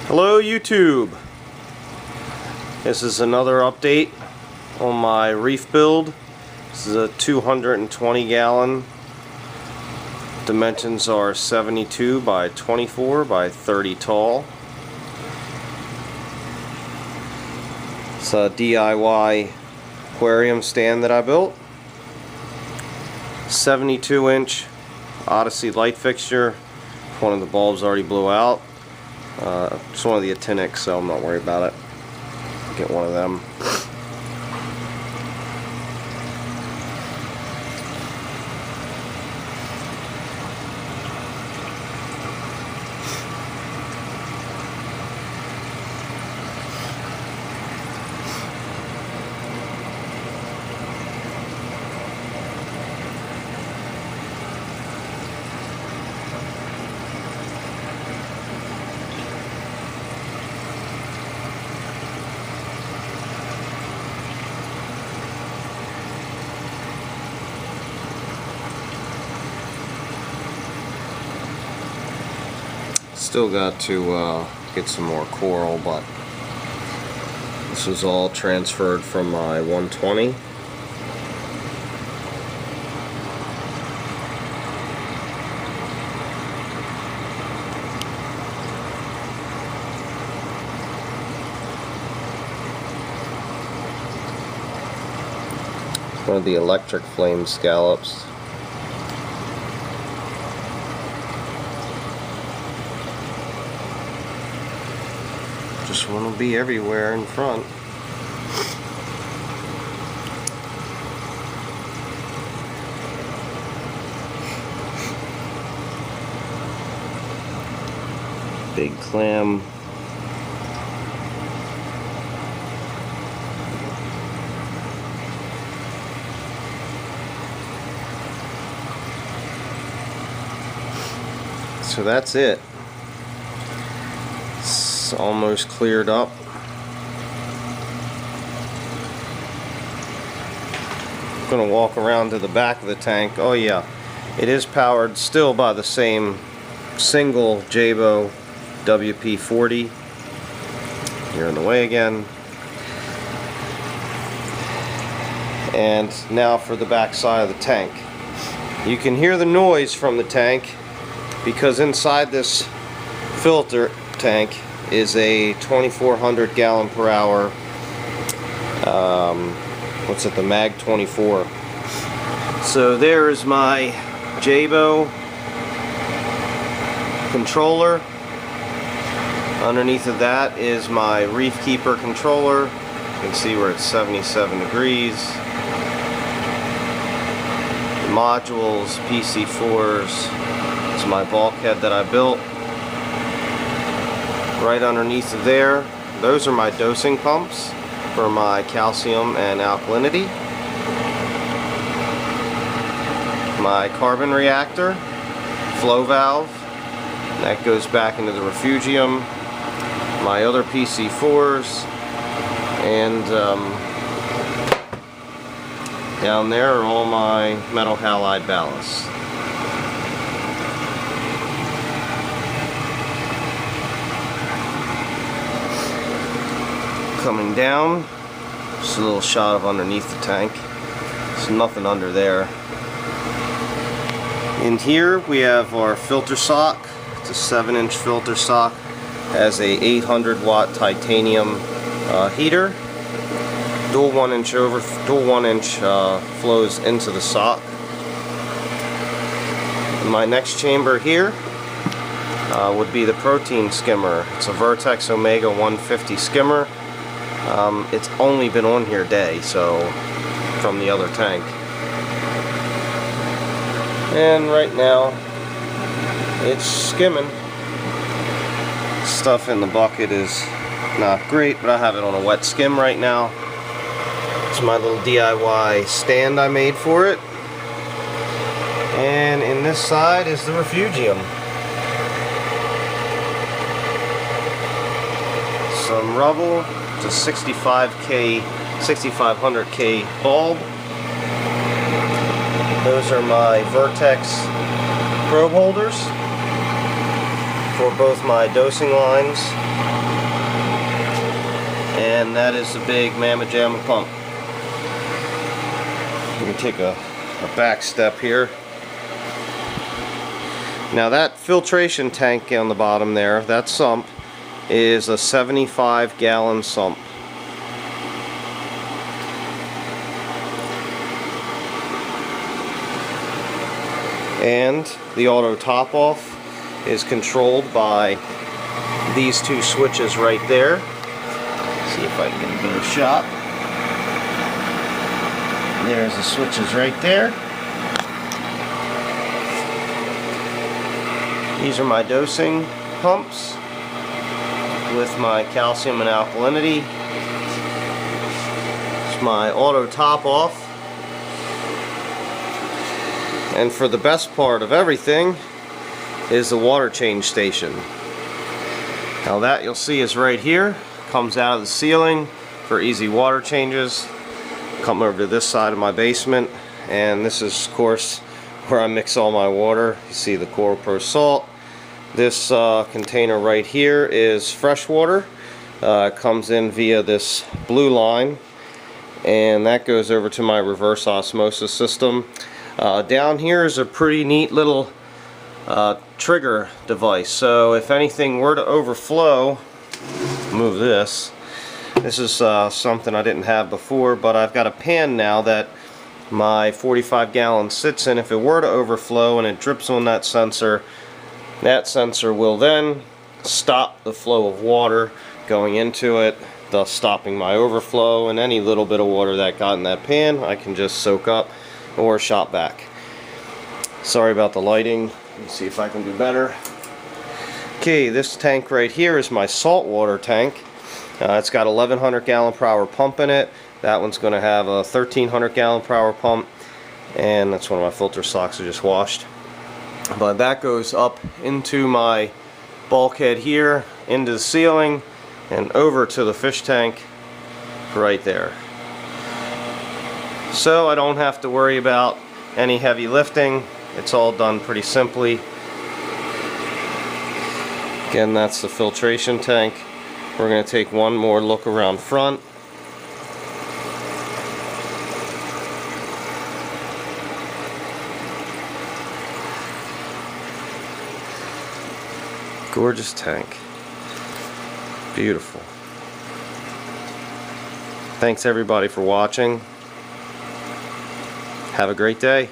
Hello YouTube. This is another update on my reef build. This is a 220 gallon. Dimensions are 72 by 24 by 30 tall. It's a DIY aquarium stand that I built. 72-inch Odyssey light fixture. One of the bulbs already blew out. It's one of the actinics, so I'm not worried about it. Get one of them. Still got to get some more coral, but this was all transferred from my 120. One of the electric flame scallops. Just want to be everywhere in front. Big clam. So that's it. It's almost cleared up. I'm gonna walk around to the back of the tank. Oh yeah, it is powered still by the same single Jabo WP40. You're in the way again. And now for the back side of the tank. You can hear the noise from the tank because inside this filter tank is a 2400 gallon per hour the Mag 24. So there is my Jabo controller. Underneath of that is my reefkeeper controller. You can see where it's 77 degrees. The modules, PC4s. It's my bulkhead that I built. Right underneath of there, those are my dosing pumps for my calcium and alkalinity. My carbon reactor, flow valve, that goes back into the refugium. My other PC4s, and down there are all my metal halide ballasts. Coming down, just a little shot of underneath the tank. There's nothing under there. In here we have our filter sock. It's a 7-inch filter sock. Has a 800 watt titanium heater. Dual 1-inch flows into the sock. My next chamber here would be the protein skimmer. It's a Vertex Omega 150 skimmer. It's only been on here a day, so from the other tank. And right now, it's skimming. Stuff in the bucket is not great, but I have it on a wet skim right now. It's my little DIY stand I made for it. And in this side is the refugium. Some rubble. It's a 6500K bulb. Those are my vertex probe holders for both my dosing lines and that is the big Mamma Jamma pump. Let me take a back step here. Now that filtration tank on the bottom there, that sump, is a 75-gallon sump. And the auto top off is controlled by these two switches right there. See if I can get a better shot. There's the switches right there. These are my dosing pumps with my calcium and alkalinity. It's my auto top off. And for the best part of everything is the water change station. Now that you'll see is right here. Comes out of the ceiling for easy water changes. Come over to this side of my basement, and this is of course where I mix all my water. You see the Coral Pro salt. This container right here is fresh water. It comes in via this blue line, and that goes over to my reverse osmosis system. Down here is a pretty neat little trigger device. So if anything were to overflow, move this. This is something I didn't have before, but I've got a pan now that my 45-gallon sits in. If it were to overflow and it drips on that sensor will then stop the flow of water going into it, thus stopping my overflow, and any little bit of water that got in that pan I can just soak up or shot back. Sorry about the lighting. Let me see if I can do better. Okay, this tank right here is my saltwater tank. It's got 1100 gallon per hour pump in it. That one's going to have a 1300 gallon per hour pump, and that's one of my filter socks I just washed. But that goes up into my bulkhead here, into the ceiling, and over to the fish tank right there. So I don't have to worry about any heavy lifting. It's all done pretty simply. Again, that's the filtration tank. We're going to take one more look around front. Gorgeous tank. Beautiful. Thanks everybody for watching. Have a great day.